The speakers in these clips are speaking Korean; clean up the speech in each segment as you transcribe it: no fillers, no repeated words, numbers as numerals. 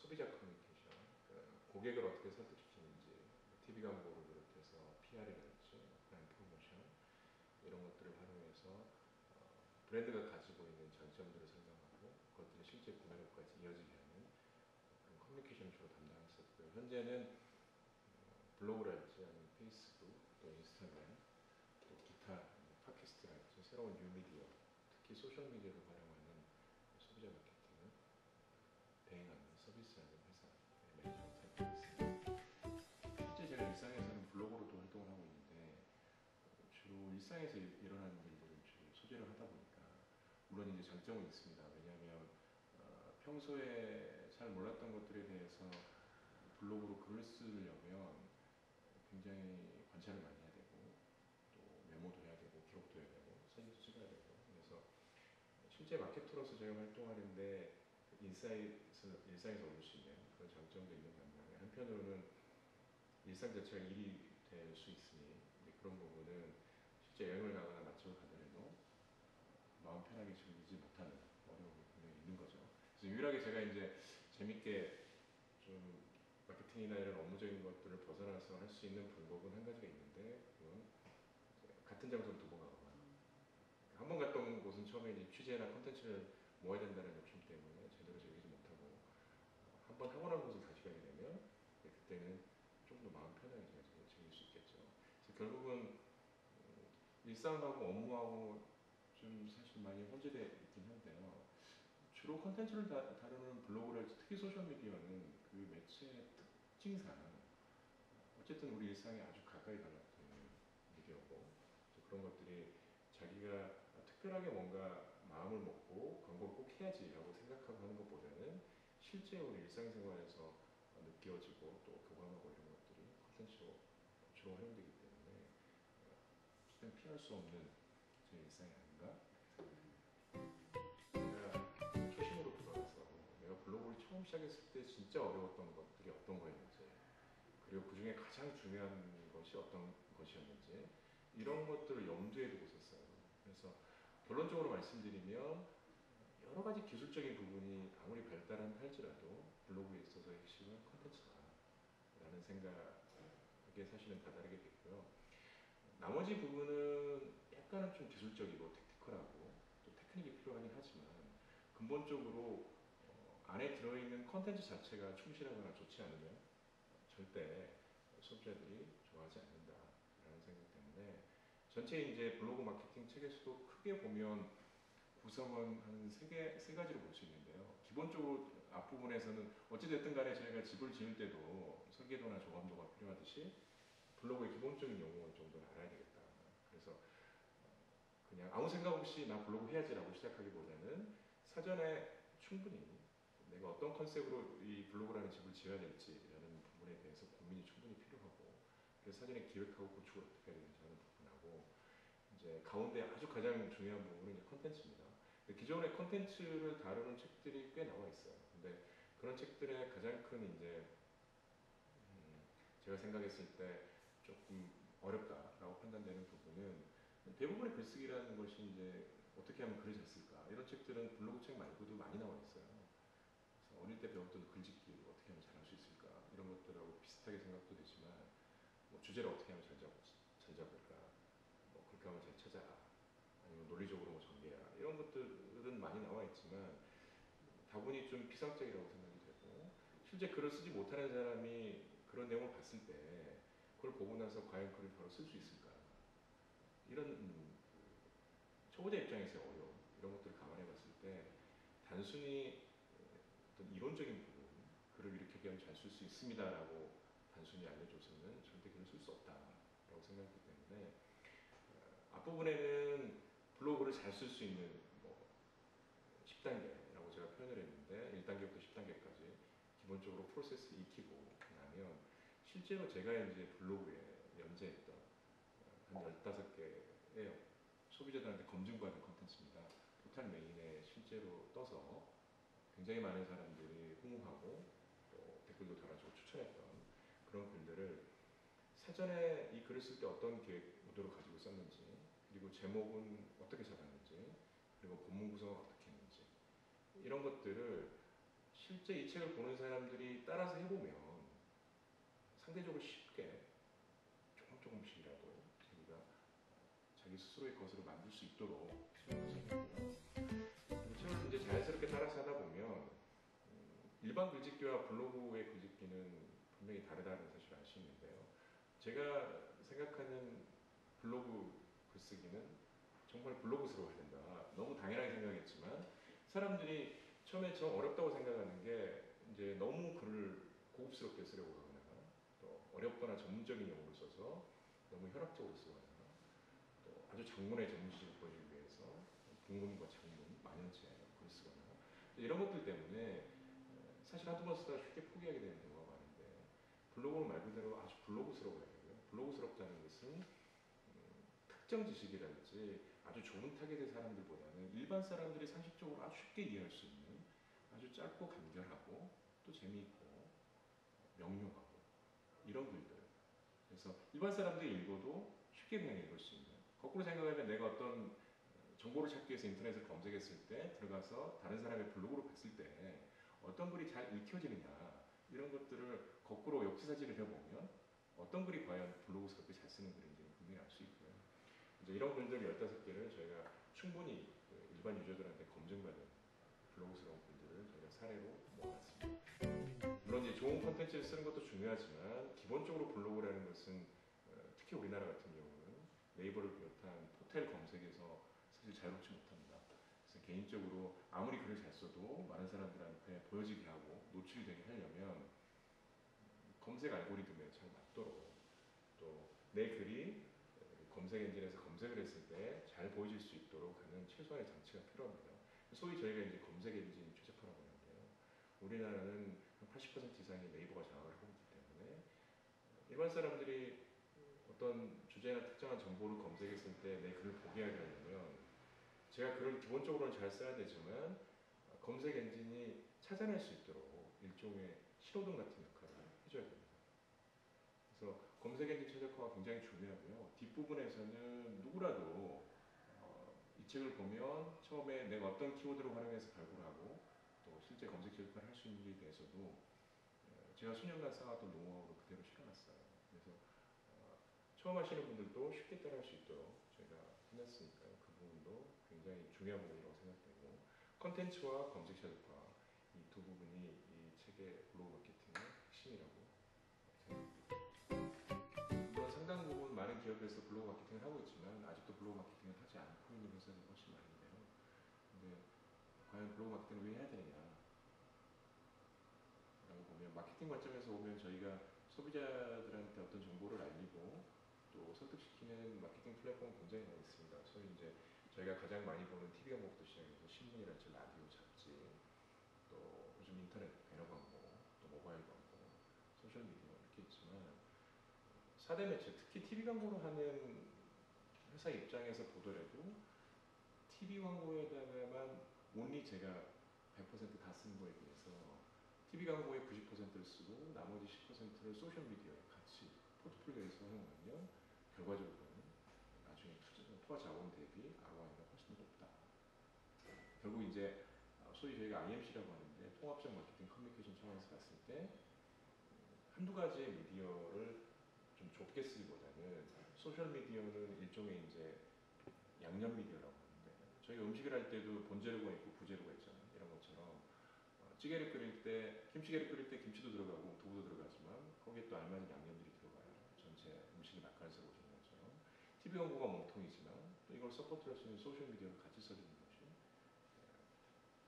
소비자 커뮤니케이션, 고객을 어떻게 설득시키는지, TV 광고를 비롯해서 PR이랄지, 오프라인 프로모션 이런 것들을 활용해서 브랜드가 가지고 있는 장점들을 설명하고 그것들이 실제 구매로까지 이어지게 하는 그런 커뮤니케이션을 주로 담당했었고요. 현재는 블로그랄지 아니면 페이스북, 또 인스타그램, 또 기타 팟캐스트랄지 새로운 뉴미디어, 특히 소셜미디어를 활용하는 소비자 마케팅을 대행하는 서비스하는 회사 매니저를 맡고 있습니다. 실제 제가 일상에서는 블로그로도 활동을 하고 있는데 주로 일상에서 일어나는 일들을 주로 소재를 하다 보니까 물론 이제 장점은 있습니다. 왜냐하면 평소에 잘 몰랐던 것들에 대해서 블로그로 글을 쓰려면 굉장히 관찰을 많이 해야 되고 또 메모도 해야 되고 기록도 해야 되고 사진도 찍어야 되고 그래서 실제 마케터로서 제가 활동하는데 일상에서 올 수 있는 그런 장점도 있는 반면에 한편으로는 일상 자체가 일이 될 수 있으니 그런 부분은 실제 여행을 가거나 맛집을 가더라도 마음 편하게 즐기지 못하는 어려움이 분명히 있는 거죠. 그래서 유일하게 제가 이제 재밌게 좀 마케팅이나 이런 업무적인 것들을 벗어나서 할 수 있는 방법은 한 가지가 있는데 그건 같은 장소를 두 번 가거나 한 번 갔던 곳은 처음에 이제 취재나 콘텐츠를 모아야 된다는 욕심 때문에 제대로 즐기지 못하고 한 번 하고 난 곳을 다시 가게 되면 그때는 좀 더 마음 편하게 즐길 수 있겠죠. 그래서 결국은 일상하고 업무하고 좀 사실 많이 혼재되어 있긴 한데요. 주로 콘텐츠를 다루는 블로그랄지 특히 소셜미디어는 그 매체의 특징상 어쨌든 우리 일상에 아주 가까이 달라붙는 미디어고 또 그런 것들이 자기가 특별하게 뭔가 마음을 먹고 광고를 꼭 해야지 라고 생각하고 하는 것보다는 실제 우리 일상생활에서 느껴지고 또 교감하고 이런 것들이 콘텐츠로 주로 활용되기 때문에 그냥 피할 수 없는 제 일상이 아닌가 내가 초심으로 돌아가서 내가 블로그를 처음 시작했을 때 진짜 어려웠던 것들이 어떤 거였는지 그리고 그 중에 가장 중요한 것이 어떤 것이었는지 이런 것들을 염두에 두고 썼어요. 그래서 결론적으로 말씀드리면 여러 가지 기술적인 부분이 아무리 발달한다 할지라도 블로그에 있어서의 핵심은 콘텐츠다 라는 생각에 사실은 다다르게 됐고요. 나머지 부분은 약간은 좀 기술적이고 테크니컬하고 또 테크닉이 필요하긴 하지만 근본적으로 안에 들어있는 콘텐츠 자체가 충실하거나 좋지 않으면 절대 소비자들이 좋아하지 않는다라는 생각 때문에 전체 이제 블로그 마케팅 책에서도 크게 보면 구성은 한 세 가지로 볼 수 있는데요. 기본적으로 앞부분에서는 어찌됐든 간에 저희가 집을 지을 때도 설계도나 조감도가 필요하듯이 블로그의 기본적인 용어를 정도는 알아야 되겠다. 그래서 그냥 아무 생각 없이 나 블로그 해야지라고 시작하기보다는 사전에 충분히 내가 어떤 컨셉으로 이 블로그라는 집을 지어야 될지라는 부분에 대해서 고민이 충분히 필요하고 그래서 사전에 기획하고 구축을 어떻게 해야 되는지 하는 부분하고 이제 가운데 아주 가장 중요한 부분은 이제 컨텐츠입니다. 기존의 컨텐츠를 다루는 책들이 꽤 나와 있어요. 근데 그런 책들의 가장 큰 이제 제가 생각했을 때 조금 어렵다라고 판단되는 부분은 대부분의 글쓰기라는 것이 이제 어떻게 하면 글을 잘 쓸까 이런 책들은 블로그 책 말고도 많이 나와 있어요. 그래서 어릴 때 배웠던 글짓기 어떻게 하면 잘할 수 있을까 이런 것들하고 비슷하게 생각도 되지만 뭐 주제를 어떻게 하면 잘 잡을까 뭐 그렇게 하면 잘 찾아라 아니면 논리적으로 뭐 전개해라 이런 것들은 많이 나와 있지만 다분히 좀 피상적이라고 생각이 되고 실제 글을 쓰지 못하는 사람이 그런 내용을 봤을 때 그걸 보고 나서 과연 글을 바로 쓸 수 있을까 이런 초보자 입장에서의 어려움 이런 것들을 감안해 봤을 때 단순히 어떤 이론적인 부분 글을 이렇게 하면 잘 쓸 수 있습니다 라고 단순히 알려줘서는 절대 글을 쓸 수 없다 라고 생각하기 때문에 앞부분에는 블로그를 잘 쓸 수 있는 뭐 10단계라고 제가 표현을 했는데 1단계부터 10단계까지 기본적으로 프로세스를 익히고 나면 실제로 제가 이제 블로그에 연재했던 한 15개의 소비자들한테 검증받은 컨텐츠입니다. 포탈 메인에 실제로 떠서 굉장히 많은 사람들이 홍보하고 또 댓글도 달아주고 추천했던 그런 글들을 사전에 이 글을 쓸 때 어떤 계획, 의도를 가지고 썼는지 그리고 제목은 어떻게 잡았는지 그리고 본문 구성을 어떻게 했는지 이런 것들을 실제 이 책을 보는 사람들이 따라서 해보면 상대적으로 쉽게 조금씩이라도 자기가 자기 스스로의 것으로 만들 수 있도록 생각하고요. 책을 이제 자연스럽게 따라서 하다 보면 일반 글짓기와 블로그의 글짓기는 분명히 다르다는 사실을 알 수 있는데요. 제가 생각하는 블로그 글쓰기는 정말 블로그스러워야 된다. 너무 당연하게 생각했지만 사람들이 처음에 좀 어렵다고 생각하는 게 이제 너무 글을 고급스럽게 쓰려고 하거나 또 어렵거나 전문적인 용어를 써서 너무 혈압적으로 쓰거나 또 아주 장문의 전문 지식을 보여주기 위해서 bun문과 장문, 만연체 글을 쓰거나 이런 것들 때문에 사실 한두 번 쓰다가 쉽게 포기하게 되는 경우가 많은데 블로그는 말 그대로 아주 블로그스러워야 되고요. 블로그스럽다는 것은 특정 지식이랄지 아주 좋은 타겟의 사람들보다는 일반 사람들이 상식적으로 아주 쉽게 이해할 수 있는 아주 짧고 간결하고 또 재미있고 명료하고 이런 글들. 그래서 일반 사람들이 읽어도 쉽게 그냥 읽을 수 있는. 거꾸로 생각하면 내가 어떤 정보를 찾기 위해서 인터넷을 검색했을 때 들어가서 다른 사람의 블로그로 봤을 때 어떤 글이 잘 읽혀지느냐 이런 것들을 거꾸로 역지사지를 해보면 어떤 글이 과연 블로그스럽게 잘 쓰는 글인지는 분명히 알 수 있고요. 이제 이런 글들 15개를 저희가 충분히 일반 유저들한테 검증받은 블로그스러운 글들을 저희가 사례로 모아놨습니다. 물론 이제 좋은 컨텐츠를 쓰는 것도 중요하지만 기본적으로 블로그라는 것은 특히 우리나라 같은 경우는 네이버를 비롯한 포털 검색에서 사실 자유롭지 못합니다. 그래서 개인적으로 아무리 글을 잘 써도 많은 사람들한테 보여지게 하고 노출이 되게 하려면 검색 알고리즘에 잘 맞도록 또 내 글이 검색 엔진에서 검색을 했을 때 잘 보여질 수 있도록 하는 최소한의 장치가 필요합니다. 소위 저희가 이제 검색 엔진 최적화라고 하는데요. 우리나라는 80% 이상의 네이버가 장악을 하고 있기 때문에 일반 사람들이 어떤 주제나 특정한 정보를 검색했을 때 내 글을 보게 하게 하려면 제가 글을 기본적으로는 잘 써야 되지만 검색 엔진이 찾아낼 수 있도록 일종의 신호등 같은 역할을 해줘야 됩니다. 그래서 검색 엔진 최적화가 굉장히 중요하고요. 뒷부분에서는 누구라도 이 책을 보면 처음에 내가 어떤 키워드를 활용해서 발굴하고 또 실제 검색 최적화를 할 수 있는지에 대해서도 제가 수년간 쌓았던 노하우를 그대로 실어놨어요. 그래서 처음 하시는 분들도 쉽게 따라할 수 있도록 저희가 해놨으니까요. 그 부분도 굉장히 중요한 부분이라고 생각되고 컨텐츠와 검색 최적화 이 두 부분이 이 책의 블로그 마케팅의 핵심이라고 생각합니다. 물론 상당 부분 많은 기업에서 블로그 마케팅을 하고 있지만 아직도 블로그 마케팅을 하지 않고 있는 회사들이 훨씬 많은데요. 근데 과연 블로그 마케팅을 왜 해야 되느냐 라고 보면 마케팅 관점에서 보면 저희가 소비자들한테 어떤 정보를 알리고 또 설득시키는 마케팅 플랫폼 굉장히 많이 있습니다. 소위 이제 저희가 가장 많이 보는 TV 광고부터 시작해서 신문이랄지 라디오, 잡지, 또 요즘 인터넷 배너 광고, 또 모바일 광고, 소셜 미디어 이렇게 있지만 4대 매체, 특히 TV 광고를 하는 회사 입장에서 보더라도 TV 광고에다가만 온리 제가 100%다 쓴 거에 비해서 TV 광고의 90%를 쓰고 나머지 10%를 소셜 미디어에 같이 포트폴리오에서 사용하면 결과적으로는 나중에 투자 자원 대비 ROI가 훨씬 더 높다. 결국 이제 소위 저희가 IMC라고 하는데 통합적 마케팅 커뮤니케이션 차원에서 봤을 때 한두 가지의 미디어를 좀 좁게 쓰기보다는 소셜 미디어는 일종의 이제 양념 미디어라고 하는데 저희가 음식을 할 때도 본재료가 있고 부재료가 있잖아요. 이런 것처럼 찌개를 끓일 때 김치찌개를 끓일 때 김치도 들어가고 두부도 들어가지만 거기에 또 알맞은 양념들이 들어가요. 전체 음식이 맛깔스러워지는 것처럼 TV 광고가 몸통이지만 또 이걸 서포트할 수 있는 소셜 미디어를 같이 써주는 것이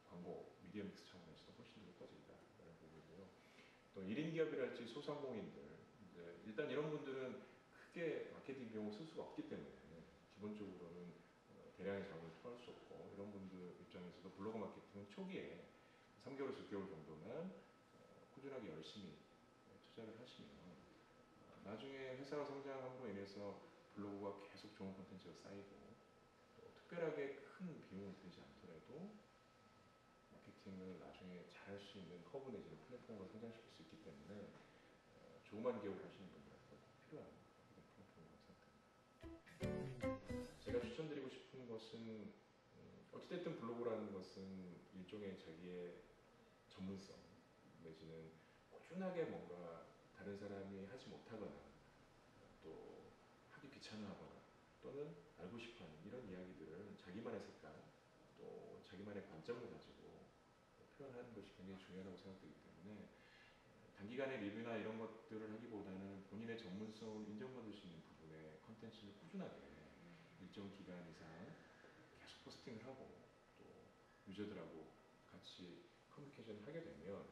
광고 미디어 믹스 차원에서 훨씬 더 효과적이다라는 부분이고요. 또 1인 기업이랄지 소상공인들 일단 이런 분들은 크게 마케팅 비용을 쓸 수가 없기 때문에 기본적으로는 대량의 자원을 투하할 수 없고 이런 분들 입장에서도 블로그 마케팅은 초기에 3개월에서 6개월 정도만 꾸준하게 열심히 투자를 하시면 나중에 회사가 성장함으로 인해서 블로그가 계속 좋은 콘텐츠가 쌓이고 또 특별하게 큰 비용을 들이지 않더라도 마케팅을 나중에 잘 할 수 있는 허브 내지는 플랫폼으로 성장시킬 수 있기 때문에 조그만 기업을 하시는 분들한테 필요한 플랫폼이라고 생각합니다. 제가 추천드리고 싶은 것은 어찌됐든 블로그라는 것은 일종의 자기의 전문성 내지는 꾸준하게 뭔가 다른 사람이 하지 못하거나 또 하기 귀찮아하거나 또는 알고 싶어하는 이런 이야기들을 자기만의 색깔 또 자기만의 관점을 가지고 표현하는 것이 굉장히 중요하다고 생각되기 때문에 단기간에 리뷰나 이런 것들을 하기보다는 본인의 전문성을 인정받을 수 있는 부분의 컨텐츠를 꾸준하게 일정 기간 이상 계속 포스팅을 하고 또 유저들하고 같이 커뮤니케이션을 하게 되면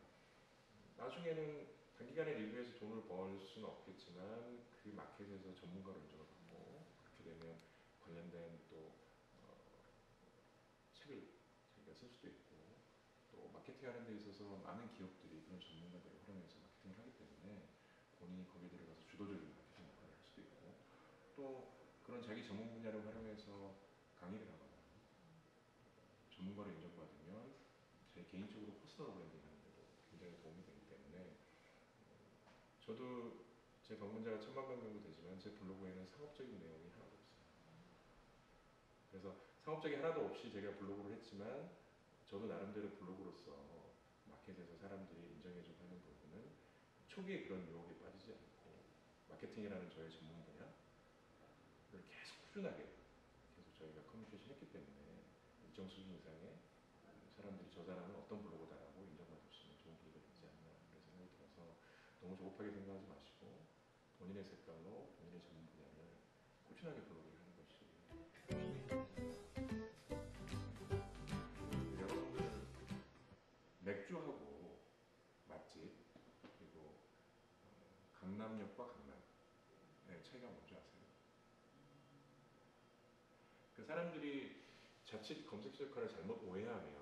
나중에는 단기간에 리뷰에서 돈을 벌 수는 없겠지만 그 마켓에서 전문가로 인정을 받고 그렇게 되면 관련된 또 책을 자기가 쓸 수도 있고 또 마케팅하는 데 있어서 많은 기업들이 그런 전문가들을 활용해서 마케팅을 하기 때문에 본인이 거기에 들어가서 주도적인 마케팅 역할을 할 수도 있고 또 그런 자기 전문 분야를 활용해서 강의를 하거나 전문가로 인정받으면 제 개인적으로 퍼스널 브랜딩 하는 데도 굉장히 도움이 되기 때문에 저도 제 방문자가 1000만 명 정도 되지만 제 블로그에는 상업적인 내용이 하나도 없어요. 그래서 상업적이 하나도 없이 제가 블로그를 했지만 저도 나름대로 블로그로서 마켓에서 사람들이 인정해주고 하는 부분은 초기에 그런 유혹에 빠지지 않고 마케팅이라는 저의 전문 분야를 계속 꾸준하게 계속 저희가 커뮤니케이션 했기 때문에 일정 수준 이상의 사람들이 저 사람은 어떤 블로그다라고 인정받을 수 있는 좋은 기회가 되지 않나 그런 생각이 들어서 너무 조급하게 생각하지 마시고 본인의 색깔로 본인의 전문 분야를 꾸준하게 블로그를 하는 것이 여러분들 맥주하고 맛집 그리고 강남역과 강남의 차이가 뭔지 아세요? 그 사람들이 자칫 검색 시작화를 잘못 오해하면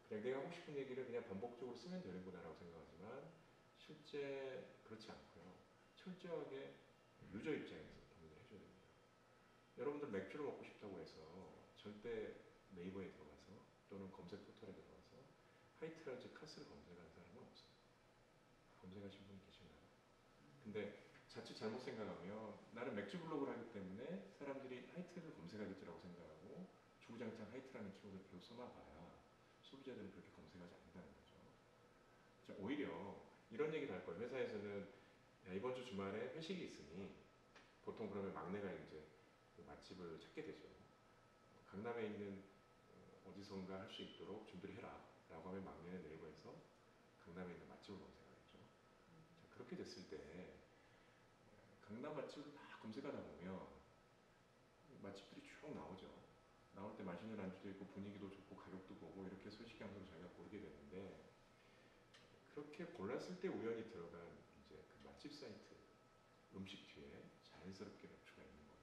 그냥 내가 하고 싶은 얘기를 그냥 반복적으로 쓰면 되는구나라고 생각하지만 실제 그렇지 않고요. 철저하게 유저 입장에서 고민을 해줘야 됩니다. 여러분들 맥주를 먹고 싶다고 해서 절대 네이버에 들어가서 또는 검색 포털에 들어가서 하이트라지 카스를 검색하는 사람은 없어요. 검색하신 분이 계신가요? 근데 자칫 잘못 생각하면 나는 맥주 블로그를 하기 때문에 사람들이 하이트를 검색하겠지라고 생각하고 주구장창 하이트라는 키워드를 계속 써놔봐야 소비자들은 그렇게 검색하지 않는다는 거죠. 자, 오히려 이런 얘기를 할 거예요. 회사에서는 야, 이번 주 주말에 회식이 있으니 보통 그러면 막내가 이제 그 맛집을 찾게 되죠. 강남에 있는 어디선가 할 수 있도록 준비를 해라 라고 하면 막내는 네이버에서 강남에 있는 맛집을 검색하겠죠. 자, 그렇게 됐을 때 강남 맛집을 막 검색하다 보면 맛집들이 쭉 나오죠. 나올 때 맛있는 안주도 있고 분위기도 좋고 가격도 보고 이렇게 솔직함으로 자기가 고르게 되는데 그렇게 골랐을 때 우연히 들어간 이제 그 맛집 사이트 음식 뒤에 자연스럽게 맥주가 있는 거예요.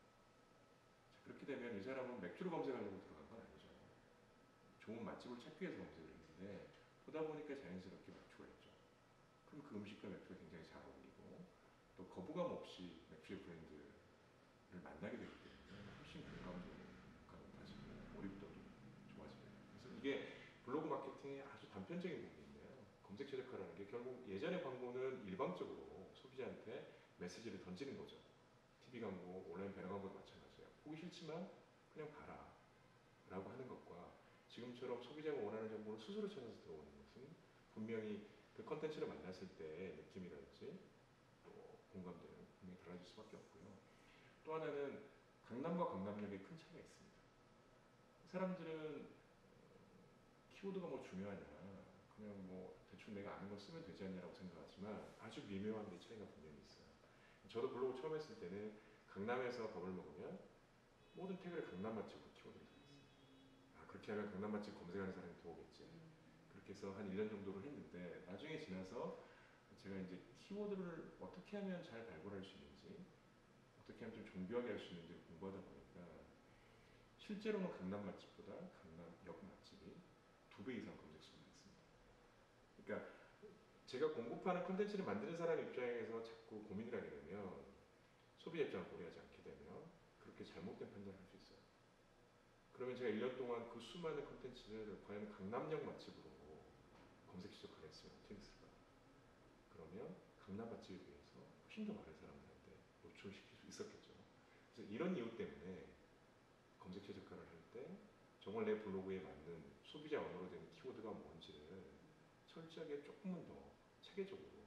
자, 그렇게 되면 이 사람은 맥주를 검색하려고 들어간 건 아니죠. 좋은 맛집을 찾기 위해서 검색을 했는데 보다 보니까 자연스럽게 맥주가 있죠. 그럼 그 음식과 맥주가 굉장히 잘 어울리고 또 거부감 없이 맥주의 브랜드를 만나게 되기 때문에 훨씬 공감도 높아지고 몰입도도 좋아지게 돼요. 그래서 이게 블로그 마케팅의 아주 단편적인 부분인데요. 검색 최적화라는 게 결국 예전의 광고는 일방적으로 소비자한테 메시지를 던지는 거죠. TV 광고, 온라인 배너 광고도 마찬가지예요. 보기 싫지만 그냥 봐라 라고 하는 것과 지금처럼 소비자가 원하는 정보를 스스로 찾아서 들어오는 것은 분명히 그 컨텐츠를 만났을 때의 느낌이랄지 또 공감대는 분명히 달라질 수밖에 없고요. 또 하나는 강남과 강남역에 큰 차이가 있습니다. 사람들은 키워드가 뭐 중요하냐 그냥 뭐 대충 내가 아는 거 쓰면 되지 않냐라고 생각하지만 아주 미묘한 게 차이가 분명히 있어요. 저도 블로그 처음 했을 때는 강남에서 밥을 먹으면 모든 태그를 강남 맛집으로 키워드를 달았어요. 아, 그렇게 하면 강남 맛집 검색하는 사람이 더 오겠지. 그렇게 해서 한 1년 정도를 했는데 나중에 지나서 제가 이제 키워드를 어떻게 하면 잘 발굴할 수 있는지 어떻게 하면 좀 정교하게 할 수 있는지를 공부하다 보니까 실제로는 강남 맛집보다 강남역 맛집이 2배 이상 검색수가 많습니다. 그러니까 제가 공급하는 콘텐츠를 만드는 사람 입장에서 자꾸 고민을 하게 되면 소비자 입장을 고려하지 않게 되면 그렇게 잘못된 판단을 할 수 있어요. 그러면 제가 1년 동안 그 수많은 콘텐츠를 과연 강남역 맛집으로 검색 시작을 했으면 어떻게 됐을까? 그러면 강남 맛집에 비해서 훨씬 더 많은 사람들한테 노출시킬 수 있었겠죠. 그래서 이런 이유 때문에 검색 최적화를 할 때 정말 내 블로그에 맞는 소비자 언어로 되는 키워드가 뭔지를 솔직하게 조금은 더 체계적으로